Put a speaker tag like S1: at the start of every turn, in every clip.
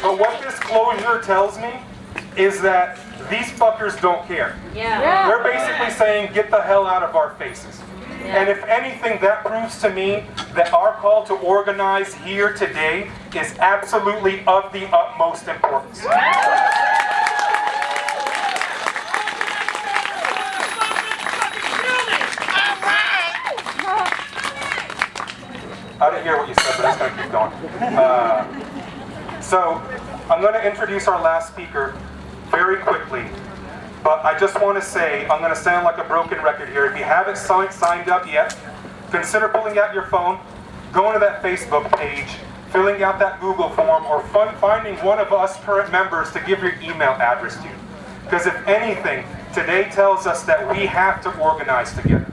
S1: But what this closure tells me is that these fuckers don't care.
S2: Yeah.
S1: They're basically saying, get the hell out of our faces. And if anything, that proves to me that our call to organize here today is absolutely of the utmost importance. I didn't hear what you said, but I'm just going to keep going. So, I'm going to introduce our last speaker very quickly. But I just want to say, I'm going to sound like a broken record here. If you haven't signed up yet, consider pulling out your phone, going to that Facebook page, filling out that Google form, or finding one of us current members to give your email address to. Because if anything, today tells us that we have to organize together.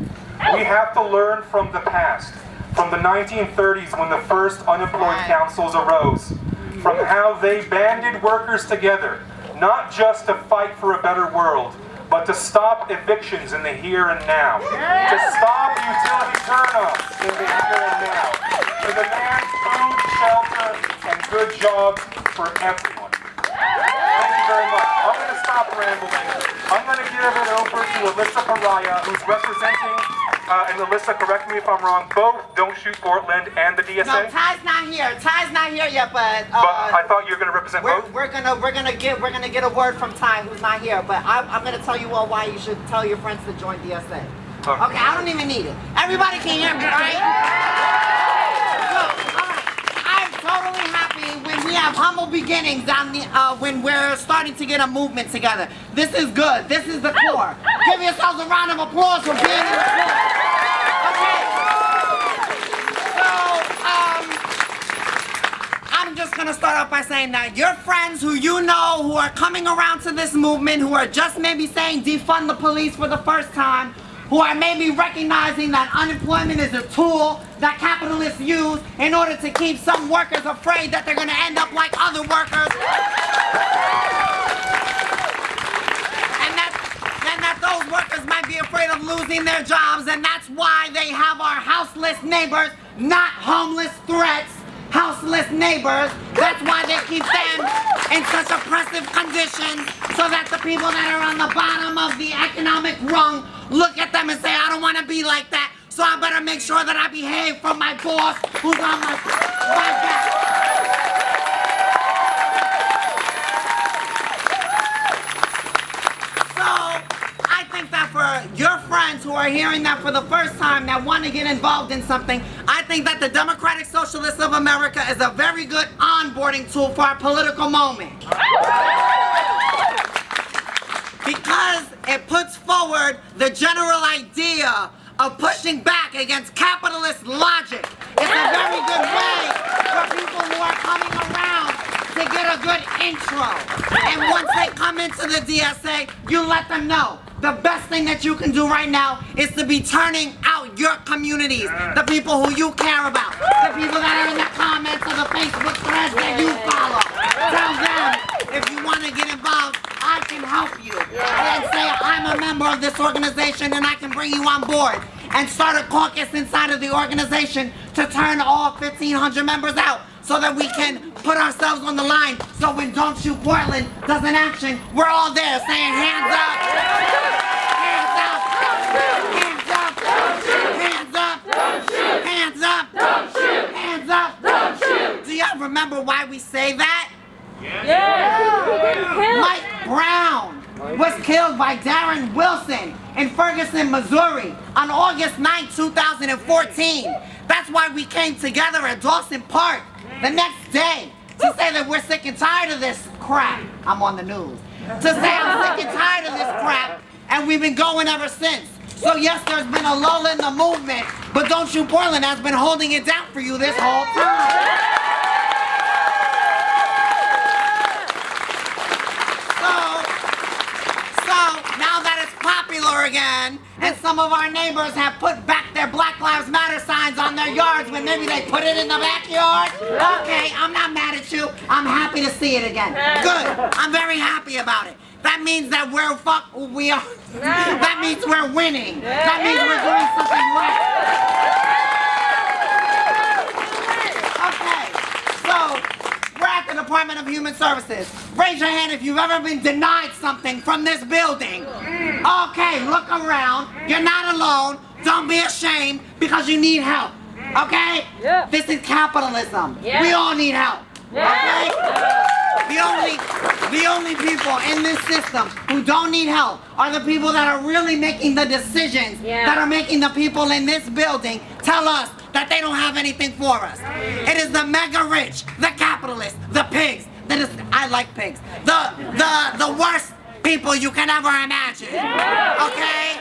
S1: We have to learn from the past, from the 1930s when the first unemployed councils arose, from how they banded workers together, not just to fight for a better world, but to stop evictions in the here and now, to stop utility turn-offs in the here and now, to demand food, shelter, and good jobs for everyone. Thank you very much. I'm going to stop rambling. I'm going to give it over to Alyssa Pariah, who's representing, and Alyssa, correct me if I'm wrong, both Don't Shoot Portland and the DSA?
S3: No, Ty's not here. Ty's not here yet, but
S1: I thought you were going to represent both?
S3: We're gonna get a word from Ty, who's not here. But I'm gonna tell you all why you should tell your friends to join DSA. Okay, I don't even need it. Everybody can hear me, right? Good. All right. I'm totally happy when we have humble beginnings when we're starting to get a movement together. This is good. This is the core. Give yourselves a round of applause for being in the core. Okay. So, I'm just gonna start off by saying that your friends who you know who are coming around to this movement, who are just maybe saying defund the police for the first time, who are maybe recognizing that unemployment is a tool that capitalists use in order to keep some workers afraid that they're gonna end up like other workers. And that those workers might be afraid of losing their jobs, and that's why they have our houseless neighbors, not homeless threats. Houseless neighbors, that's why they keep them in such oppressive conditions, so that the people that are on the bottom of the economic rung look at them and say, I don't want to be like that, so I better make sure that I behave from my boss who's on my back. So, I think that for your friends who are hearing that for the first time that want to get involved in something, I think that the Democratic Socialists of America is a very good onboarding tool for our political moment. Because it puts forward the general idea of pushing back against capitalist logic. It's a very good way for people who are coming around to get a good intro. And once they come into the DSA, you let them know. The best thing that you can do right now is to be turning out your communities, the people who you care about, the people that are in the comments of the Facebook threads that you follow. Tell them, if you want to get involved, I can help you. And say, I'm a member of this organization and I can bring you on board. And start a caucus inside of the organization to turn all 1,500 members out, so that we can put ourselves on the line, so when Don't Shoot Portland does an action, we're all there saying hands up, hands up, hands up, hands up, hands up, hands up, don't shoot. Do y'all remember why we say that?
S2: Yeah.
S3: Mike Brown was killed by Darren Wilson in Ferguson, Missouri on August 9, 2014. That's why we came together at Dawson Park the next day to say that we're sick and tired of this crap. I'm on the news. To say I'm sick and tired of this crap, and we've been going ever since. So yes, there's been a lull in the movement, but Don't Shoot Portland has been holding it down for you this whole time. Popular again, and some of our neighbors have put back their Black Lives Matter signs on their yards when maybe they put it in the backyard. Okay, I'm not mad at you. I'm happy to see it again. Good. I'm very happy about it. That means that we are. That means we're winning. That means we're doing something right. Okay, so we're at the Department of Human Services. Raise your hand if you've ever been denied something from this building. Okay, look around. You're not alone. Don't be ashamed because you need help. Okay?
S2: Yeah.
S3: This is capitalism.
S2: Yeah.
S3: We all need help. Okay?
S2: Yeah.
S3: The only people in this system who don't need help are the people that are really making the decisions, that are making the people in this building tell us that they don't have anything for us. It is the mega rich, the capitalists, the pigs. I like pigs. The worst people you can ever imagine. Okay?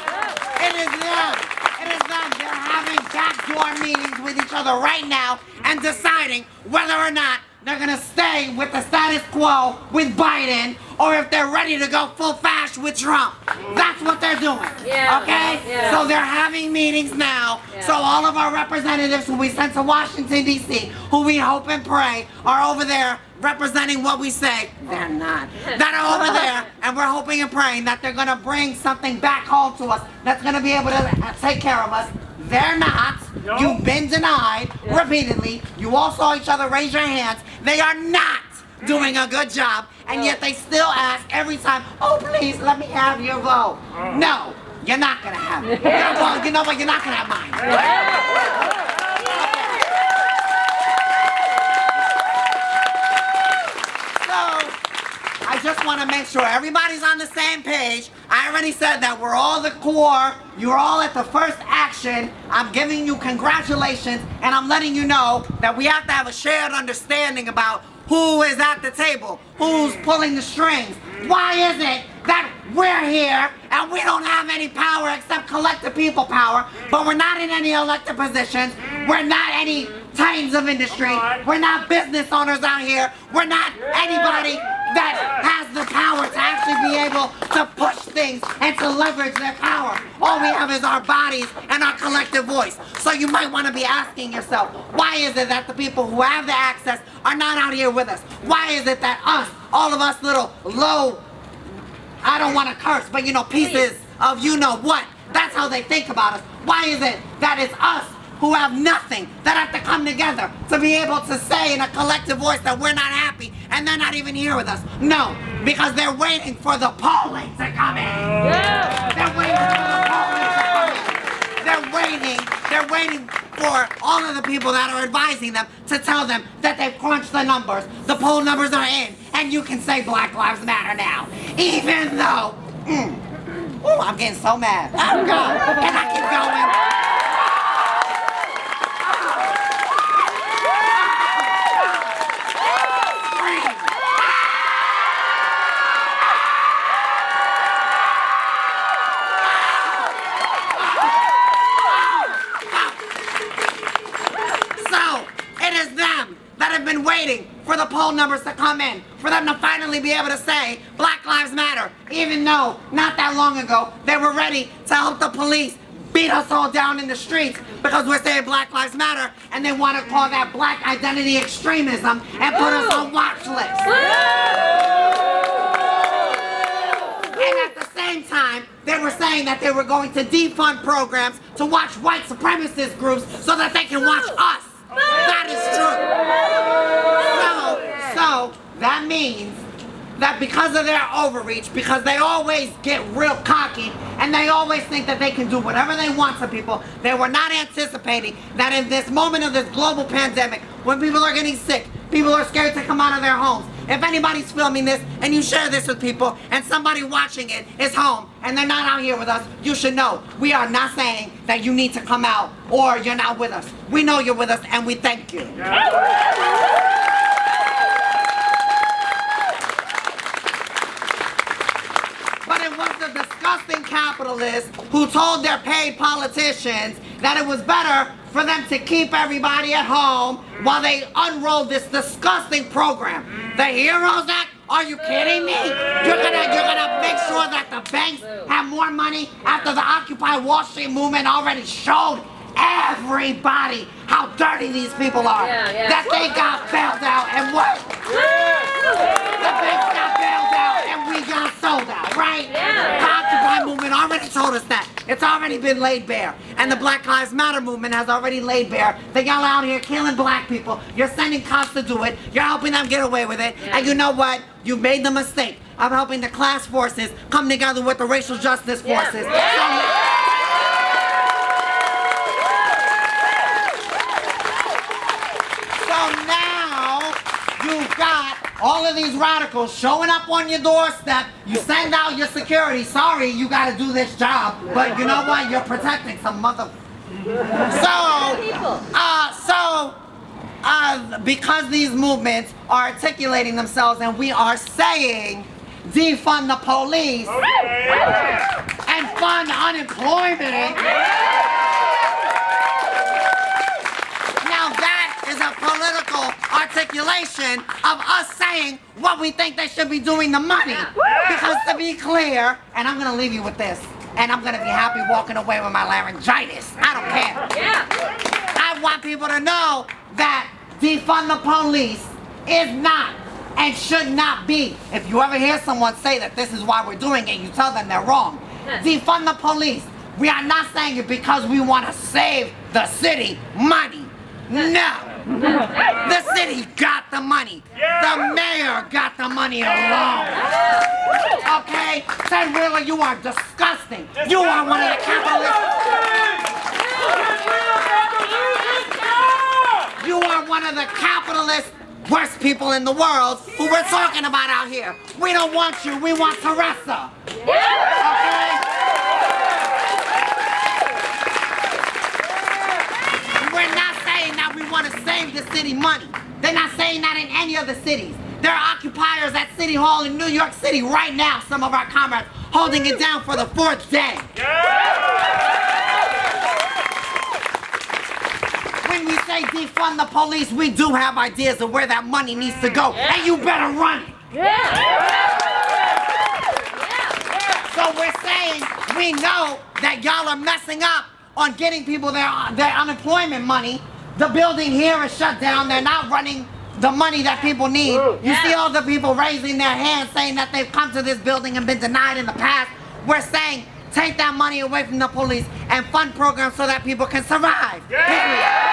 S3: It is them. It is them. They're having backdoor meetings with each other right now and deciding whether or not they're gonna stay with the status quo with Biden or if they're ready to go full fash with Trump. That's what they're doing. Okay? So they're having meetings now. So all of our representatives who we sent to Washington, D.C., who we hope and pray are over there representing what we say. They're not. That are over there, and we're hoping and praying that they're gonna bring something back home to us that's gonna be able to take care of us. They're not. You've been denied repeatedly. You all saw each other raise your hands. They are not doing a good job, and yet they still ask every time, oh, please, let me have your vote. No, you're not going to have it. Well, you know what? You're not going to have mine. I just want to make sure everybody's on the same page. I already said that we're all the core. You're all at the first action. I'm giving you congratulations, and I'm letting you know that we have to have a shared understanding about who is at the table, who's pulling the strings. Why is it that we're here and we don't have any power except collective people power, but we're not in any elected positions, we're not any titans of industry, we're not business owners out here, we're not anybody that has the power to actually be able to push things and to leverage their power. All we have is our bodies and our collective voice. So you might want to be asking yourself, why is it that the people who have the access are not out here with us? Why is it that us, all of us little low, I don't want to curse, but you know, pieces of you know what, that's how they think about us. Why is it that it's us who have nothing that have to come together to be able to say in a collective voice that we're not happy and they're not even here with us? No, because they're waiting for the polling to come in. They're waiting for the polling to come in. They're waiting for all of the people that are advising them to tell them that they've crunched the numbers. The poll numbers are in, and you can say Black Lives Matter now. Even though, I'm getting so mad. I'm going, and I keep going. Waiting for the poll numbers to come in, for them to finally be able to say Black Lives Matter, even though not that long ago they were ready to help the police beat us all down in the streets because we're saying Black Lives Matter, and they want to call that black identity extremism and put us on watch lists. And at the same time, they were saying that they were going to defund programs to watch white supremacist groups so that they can watch us. That is true. So that means that because of their overreach, because they always get real cocky and they always think that they can do whatever they want to people, they were not anticipating that in this moment of this global pandemic, when people are getting sick, people are scared to come out of their homes. If anybody's filming this and you share this with people and somebody watching it is home and they're not out here with us, you should know we are not saying that you need to come out or you're not with us. We know you're with us and we thank you. But it was the disgusting capitalists who told their paid politicians that it was better for them to keep everybody at home while they unrolled this disgusting program. The HEROES Act? Are you kidding me? You're gonna make sure that the banks have more money after the Occupy Wall Street movement already showed everybody how dirty these people are. That they got bailed out and what? The banks got bailed out and we got sold out, right? The Occupy movement already told us that. It's already been laid bare. And the Black Lives Matter movement has already laid bare that y'all out here killing black people. You're sending cops to do it. You're helping them get away with it. And you know what? You made the mistake of helping the class forces come together with the racial justice forces. So now you've got all of these radicals showing up on your doorstep. You send out your security. Sorry, you got to do this job, but you know what? You're protecting some mother. Because these movements are articulating themselves, and we are saying, defund the police and fund unemployment. Now that is a political articulation of us saying what we think they should be doing the money. Because to be clear, and I'm gonna leave you with this, and I'm gonna be happy walking away with my laryngitis. I don't care. I want people to know that defund the police is not and should not be. If you ever hear someone say that this is why we're doing it, you tell them they're wrong. Defund the police. We are not saying it because we want to save the city money. No. The city got the money. The mayor got the money alone. Okay? Ted Wheeler, you are disgusting. You are one of the capitalists. You are one of the capitalist worst people in the world who we're talking about out here. We don't want you. We want Teresa. Okay? We're not saying that we want to save the city money. They're not saying that in any of the cities. There are occupiers at City Hall in New York City right now, some of our comrades, holding it down for the 4th day. When we say defund the police, we do have ideas of where that money needs to go, and you better run it. So we're saying we know that y'all are messing up on getting people their unemployment money. The building here is shut down. They're not running the money that people need. You see all the people raising their hands saying that they've come to this building and been denied in the past. We're saying take that money away from the police and fund programs so that people can survive. Period.